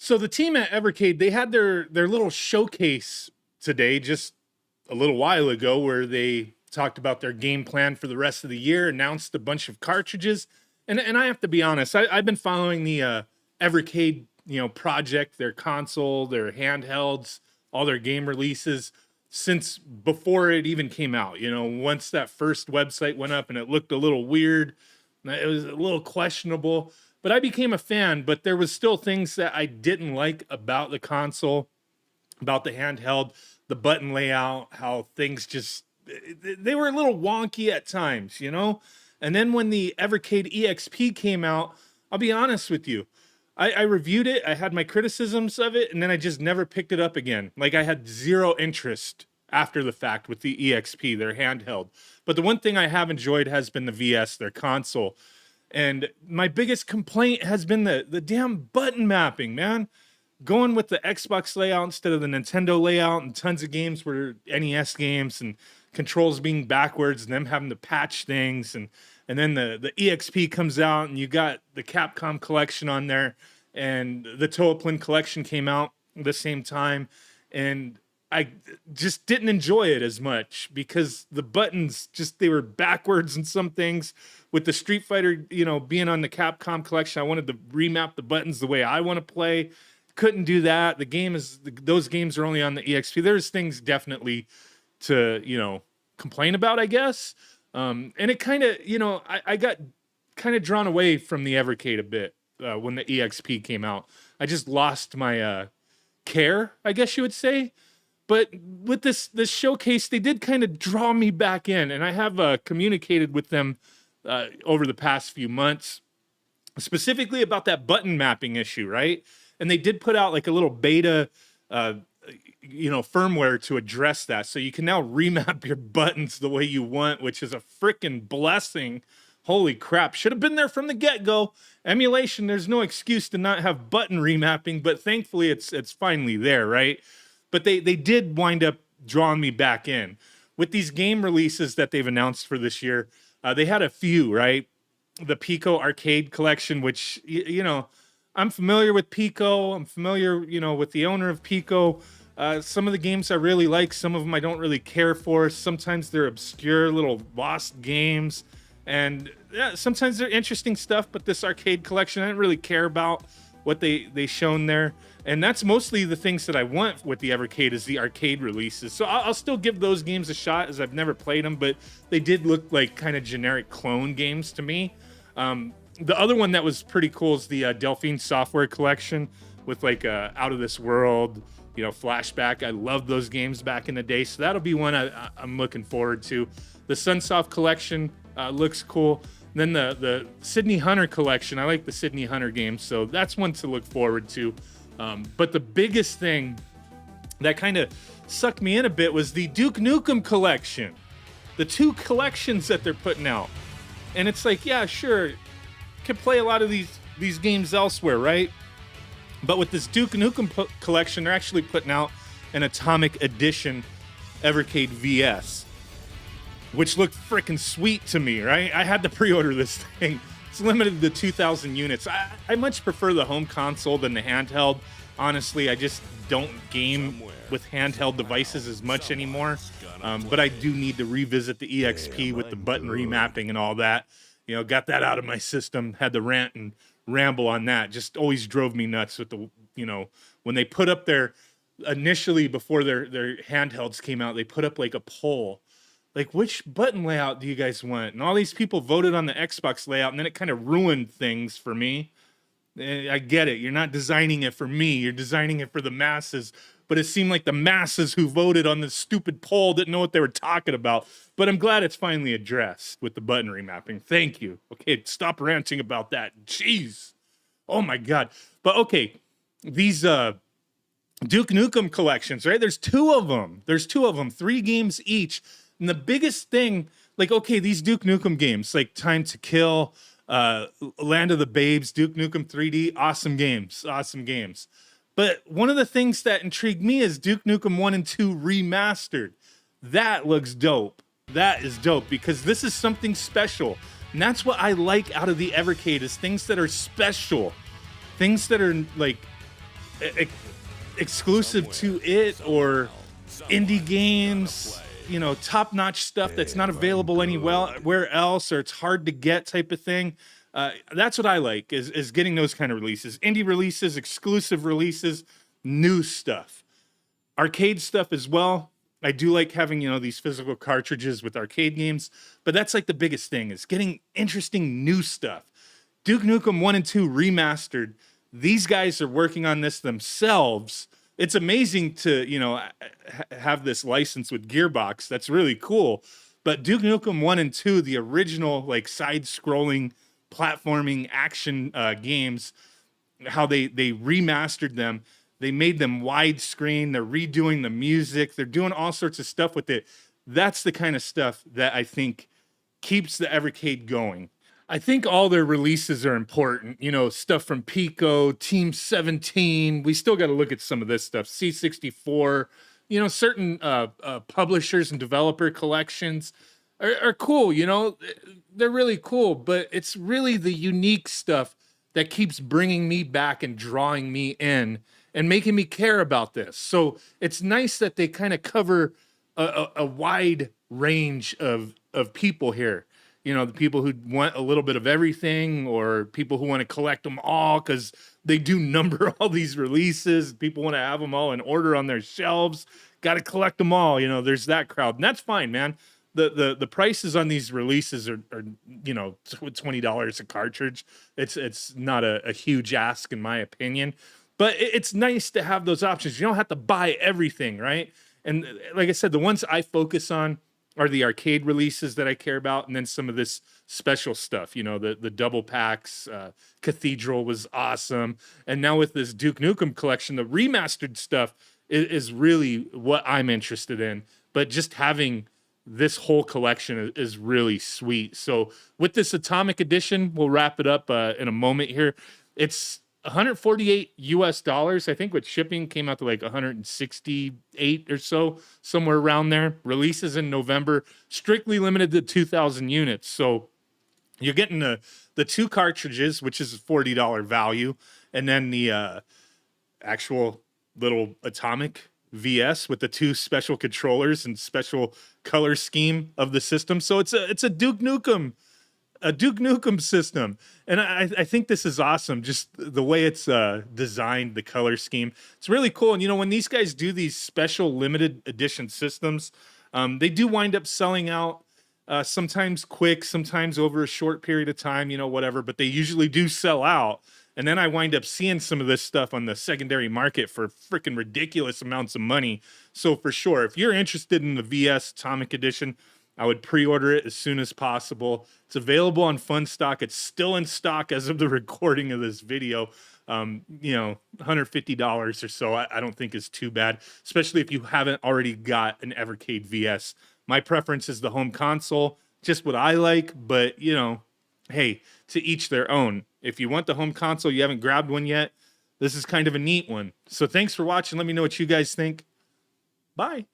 So the team at Evercade, they had their little showcase today, just a little while ago, where they talked about their game plan for the rest of the year, announced a bunch of cartridges, and I have to be honest, I've been following the Evercade project, their console, their handhelds, all their game releases since before it even came out. Once that first website went up and it looked a little weird, it was a little questionable. But I became a fan, but there was still things that I didn't like about the console, about the handheld, the button layout, how things just, they were a little wonky at times, And then when the Evercade EXP came out, I'll be honest with you, I reviewed it, I had my criticisms of it, and then I just never picked it up again. Like, I had zero interest after the fact with the EXP, their handheld. But the one thing I have enjoyed has been the VS, their console. And my biggest complaint has been the damn button mapping, man. Going with the Xbox layout instead of the Nintendo layout, and tons of games were NES games, and controls being backwards, and them having to patch things. And then the EXP comes out, and you got the Capcom collection on there, and the Toaplin collection came out at the same time. And I just didn't enjoy it as much because the buttons they were backwards in some things. With the Street Fighter, being on the Capcom collection, I wanted to remap the buttons the way I want to play. Couldn't do that. Those games are only on the EXP. There's things definitely to, complain about, I guess. And it kind of, I got kind of drawn away from the Evercade a bit when the EXP came out. I just lost my care, I guess you would say. But with this showcase, they did kind of draw me back in, and I have communicated with them over the past few months, specifically about that button mapping issue, right? And they did put out like a little beta, firmware to address that. So you can now remap your buttons the way you want, which is a freaking blessing. Holy crap. Should have been there from the get-go. Emulation, there's no excuse to not have button remapping, but thankfully it's finally there, right? But they did wind up drawing me back in. With these game releases that they've announced for this year, they had a few, right? The Pico Arcade Collection, which, I'm familiar with Pico. I'm familiar, with the owner of Pico. Some of the games I really like. Some of them I don't really care for. Sometimes they're obscure little lost games. And yeah, sometimes they're interesting stuff, but this arcade collection, I didn't really care about what they shown there. And that's mostly the things that I want with the Evercade is the arcade releases. So I'll still give those games a shot, as I've never played them, but they did look like kind of generic clone games to me. The other one that was pretty cool is the Delphine Software Collection with like Out of This World, Flashback. I loved those games back in the day, so that'll be one I'm looking forward to. The Sunsoft Collection looks cool. And then the Sydney Hunter Collection, I like the Sydney Hunter games, so that's one to look forward to. But the biggest thing that kind of sucked me in a bit was the Duke Nukem Collection. The two collections that they're putting out. And it's like, yeah, sure, can play a lot of these games elsewhere, right? But with this Duke Nukem collection, they're actually putting out an Atomic Edition Evercade VS, which looked freaking sweet to me, right? I had to pre-order this thing. It's limited to 2,000 units. I much prefer the home console than the handheld. Honestly, I just don't game with handheld devices as much anymore. But I do need to revisit the EXP with the button remapping and all that. Got that out of my system. Had to rant and ramble on that. Just always drove me nuts with the, when they put up initially before their handhelds came out, they put up like a poll. Like, which button layout do you guys want? And all these people voted on the Xbox layout, and then it kind of ruined things for me. I get it. You're not designing it for me. You're designing it for the masses. But it seemed like the masses who voted on this stupid poll didn't know what they were talking about. But I'm glad it's finally addressed with the button remapping. Thank you. Okay, stop ranting about that. Jeez. Oh, my God. But, okay, these Duke Nukem collections, right? There's two of them. 3 games each. And the biggest thing, like, okay, these Duke Nukem games, like Time to Kill, Land of the Babes, Duke Nukem 3D, awesome games. But one of the things that intrigued me is Duke Nukem 1 and 2 Remastered. That looks dope. That is dope because this is something special. And that's what I like out of the Evercade is things that are special. Things that are like e- exclusive to it, or indie games, you know, top-notch stuff that's not available anywhere else, or it's hard to get type of thing. That's what I like, is getting those kind of releases, indie releases, exclusive releases, new stuff, arcade stuff as well. I do like having, you know, these physical cartridges with arcade games, but that's like the biggest thing, is getting interesting new stuff. Duke Nukem 1 and 2 remastered. These guys are working on this themselves. It's amazing to, you know, have this license with Gearbox. That's really cool. But Duke Nukem 1 and 2, the original like side-scrolling platforming action games, how they remastered them. They made them widescreen. They're redoing the music. They're doing all sorts of stuff with it. That's the kind of stuff that I think keeps the Evercade going. I think all their releases are important. You know, stuff from Pico, Team 17. We still got to look at some of this stuff. C64. You know, certain publishers and developer collections are cool. You know, they're really cool. But it's really the unique stuff that keeps bringing me back and drawing me in and making me care about this. So it's nice that they kind of cover a wide range of people here. You know, the people who want a little bit of everything, or people who want to collect them all because they do number all these releases. People want to have them all in order on their shelves. Got to collect them all. You know, there's that crowd, and that's fine, man. The prices on these releases are you know, $20 a cartridge. It's not a huge ask in my opinion, but it's nice to have those options. You don't have to buy everything, right? And like I said, the ones I focus on are the arcade releases that I care about, and then some of this special stuff. You know, the double packs. Cathedral was awesome, and now with this Duke Nukem collection, the remastered stuff is really what I'm interested in. But just having this whole collection is really sweet. So with this Atomic Edition, we'll wrap it up in a moment here. It's 148 US dollars. I think with shipping came out to like 168 or so, somewhere around there. Releases in November, strictly limited to 2,000 units. So you're getting the two cartridges, which is a $40 value, and then the actual little Atomic VS with the two special controllers and special color scheme of the system. So it's a Duke Nukem system, and I think this is awesome. Just the way it's designed, the color scheme, it's really cool. And you know, when these guys do these special limited edition systems, they do wind up selling out. Sometimes quick, sometimes over a short period of time, you know, whatever, but they usually do sell out. And then I wind up seeing some of this stuff on the secondary market for freaking ridiculous amounts of money. So for sure, if you're interested in the VS Atomic Edition, I would pre-order it as soon as possible. It's available on Funstock. It's still in stock as of the recording of this video. You know, $150 or so, I don't think is too bad, especially if you haven't already got an Evercade VS. My preference is the home console, just what I like, but you know, hey, to each their own. If you want the home console, you haven't grabbed one yet, this is kind of a neat one. So thanks for watching. Let me know what you guys think. Bye.